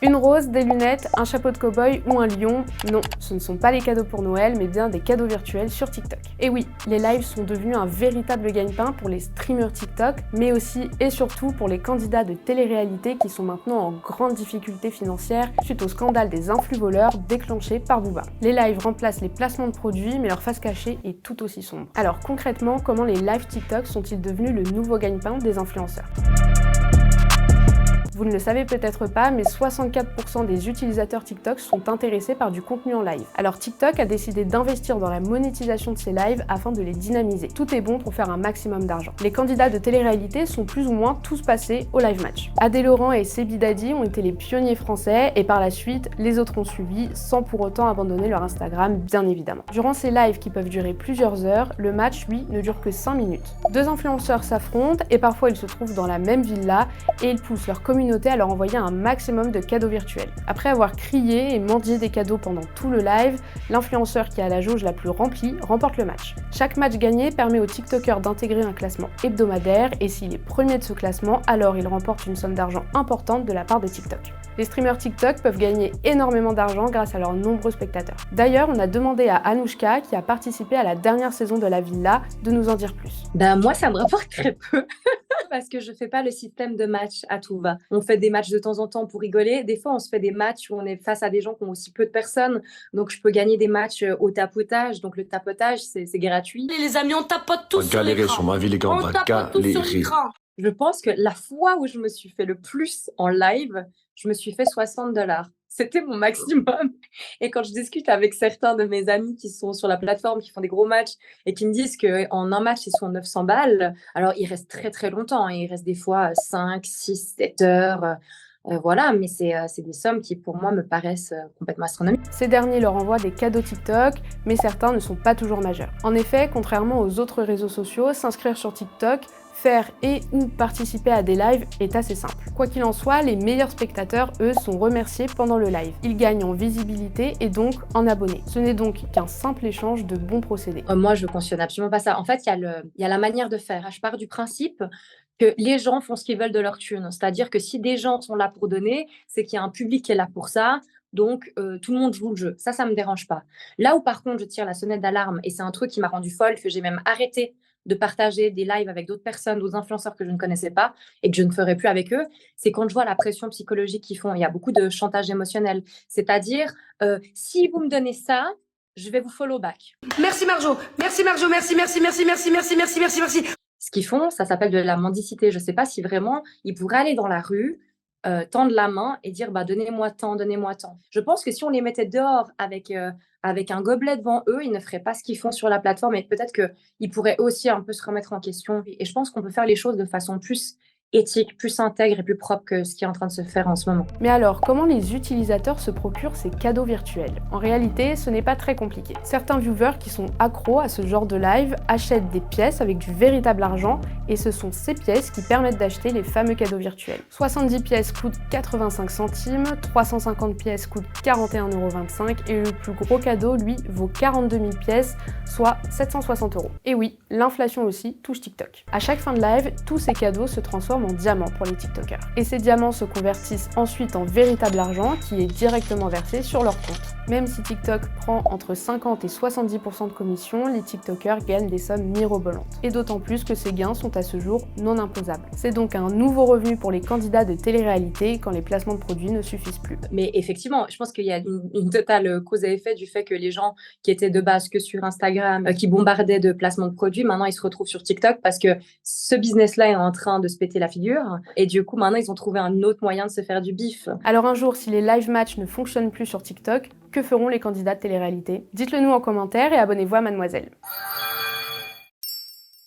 Une rose, des lunettes, un chapeau de cow-boy ou un lion, non, ce ne sont pas les cadeaux pour Noël, mais bien des cadeaux virtuels sur TikTok. Et oui, les lives sont devenus un véritable gagne-pain pour les streamers TikTok, mais aussi et surtout pour les candidats de télé-réalité qui sont maintenant en grande difficulté financière suite au scandale des influx voleurs déclenché par Booba. Les lives remplacent les placements de produits, mais leur face cachée est tout aussi sombre. Alors concrètement, comment les lives TikTok sont-ils devenus le nouveau gagne-pain des influenceurs ? Vous ne le savez peut-être pas, mais 64% des utilisateurs TikTok sont intéressés par du contenu en live. Alors TikTok a décidé d'investir dans la monétisation de ces lives afin de les dynamiser. Tout est bon pour faire un maximum d'argent. Les candidats de télé-réalité sont plus ou moins tous passés au live match. Adé Laurent et Sebi Dadi ont été les pionniers français et par la suite, les autres ont suivi sans pour autant abandonner leur Instagram, bien évidemment. Durant ces lives qui peuvent durer plusieurs heures, le match, lui, ne dure que 5 minutes. Deux influenceurs s'affrontent et parfois ils se trouvent dans la même villa et ils poussent leur communauté à leur envoyer un maximum de cadeaux virtuels. Après avoir crié et mendié des cadeaux pendant tout le live, l'influenceur qui a la jauge la plus remplie remporte le match. Chaque match gagné permet au TikToker d'intégrer un classement hebdomadaire et s'il est premier de ce classement, alors il remporte une somme d'argent importante de la part de TikTok. Les streamers TikTok peuvent gagner énormément d'argent grâce à leurs nombreux spectateurs. D'ailleurs, on a demandé à Anouchka, qui a participé à la dernière saison de la Villa, de nous en dire plus. Moi, ça me rapporte très peu. Parce que je fais pas le système de match à tout va. On fait des matchs de temps en temps pour rigoler. Des fois, on se fait des matchs où on est face à des gens qui ont aussi peu de personnes. Donc, je peux gagner des matchs au tapotage. Donc, le tapotage, c'est gratuit. Les amis, on tapote tous sur galérer l'écran. sur ma vie, les gars, on va tapote tous sur galérer. l'écran. Je pense que la fois où je me suis fait le plus en live, je me suis fait $60. C'était mon maximum. Et quand je discute avec certains de mes amis qui sont sur la plateforme, qui font des gros matchs et qui me disent qu'en un match, ils sont 900 balles, alors ils restent très très longtemps. Hein. Ils restent des fois 5, 6, 7 heures. Voilà, mais c'est des sommes qui pour moi me paraissent complètement astronomiques. Ces derniers leur envoient des cadeaux TikTok, mais certains ne sont pas toujours majeurs. En effet, contrairement aux autres réseaux sociaux, s'inscrire sur TikTok, faire et ou participer à des lives est assez simple. Quoi qu'il en soit, les meilleurs spectateurs, eux, sont remerciés pendant le live. Ils gagnent en visibilité et donc en abonnés. Ce n'est donc qu'un simple échange de bons procédés. Moi, je cautionne absolument pas ça. En fait, il y a la manière de faire. Je pars du principe que les gens font ce qu'ils veulent de leur thune. C'est-à-dire que si des gens sont là pour donner, c'est qu'il y a un public qui est là pour ça. Donc, tout le monde joue le jeu. Ça me dérange pas. Là où, par contre, je tire la sonnette d'alarme, et c'est un truc qui m'a rendue folle, que j'ai même arrêté de partager des lives avec d'autres personnes, d'autres influenceurs que je ne connaissais pas et que je ne ferai plus avec eux, c'est quand je vois la pression psychologique qu'ils font. Il y a beaucoup de chantage émotionnel. C'est-à-dire, si vous me donnez ça, je vais vous follow back. Merci Marjo, merci Marjo, merci. Ce qu'ils font, ça s'appelle de la mendicité. Je ne sais pas si vraiment ils pourraient aller dans la rue, tendre la main et dire donnez-moi tant, donnez-moi tant. Je pense que si on les mettait dehors avec un gobelet devant eux, ils ne feraient pas ce qu'ils font sur la plateforme et peut-être qu'ils pourraient aussi un peu se remettre en question. Et je pense qu'on peut faire les choses de façon plus éthique, plus intègre et plus propre que ce qui est en train de se faire en ce moment. Mais alors, comment les utilisateurs se procurent ces cadeaux virtuels ? En réalité, ce n'est pas très compliqué. Certains viewers qui sont accros à ce genre de live achètent des pièces avec du véritable argent et ce sont ces pièces qui permettent d'acheter les fameux cadeaux virtuels. 70 pièces coûtent 85 centimes, 350 pièces coûtent 41,25 € et le plus gros cadeau, lui, vaut 42 000 pièces, soit 760 €. Et oui, l'inflation aussi touche TikTok. À chaque fin de live, tous ces cadeaux se transforment en diamants pour les TikTokers. Et ces diamants se convertissent ensuite en véritable argent qui est directement versé sur leur compte. Même si TikTok prend entre 50 et 70% de commission, les TikTokers gagnent des sommes mirobolantes. Et d'autant plus que ces gains sont à ce jour non imposables. C'est donc un nouveau revenu pour les candidats de télé-réalité quand les placements de produits ne suffisent plus. Mais effectivement, je pense qu'il y a une totale cause à effet du fait que les gens qui étaient de base que sur Instagram, qui bombardaient de placements de produits, maintenant ils se retrouvent sur TikTok parce que ce business-là est en train de se péter la figure. Et du coup, maintenant, ils ont trouvé un autre moyen de se faire du bif. Alors un jour, si les live matchs ne fonctionnent plus sur TikTok, que feront les candidats de télé-réalité ? Dites-le nous en commentaire et abonnez-vous à Mademoiselle.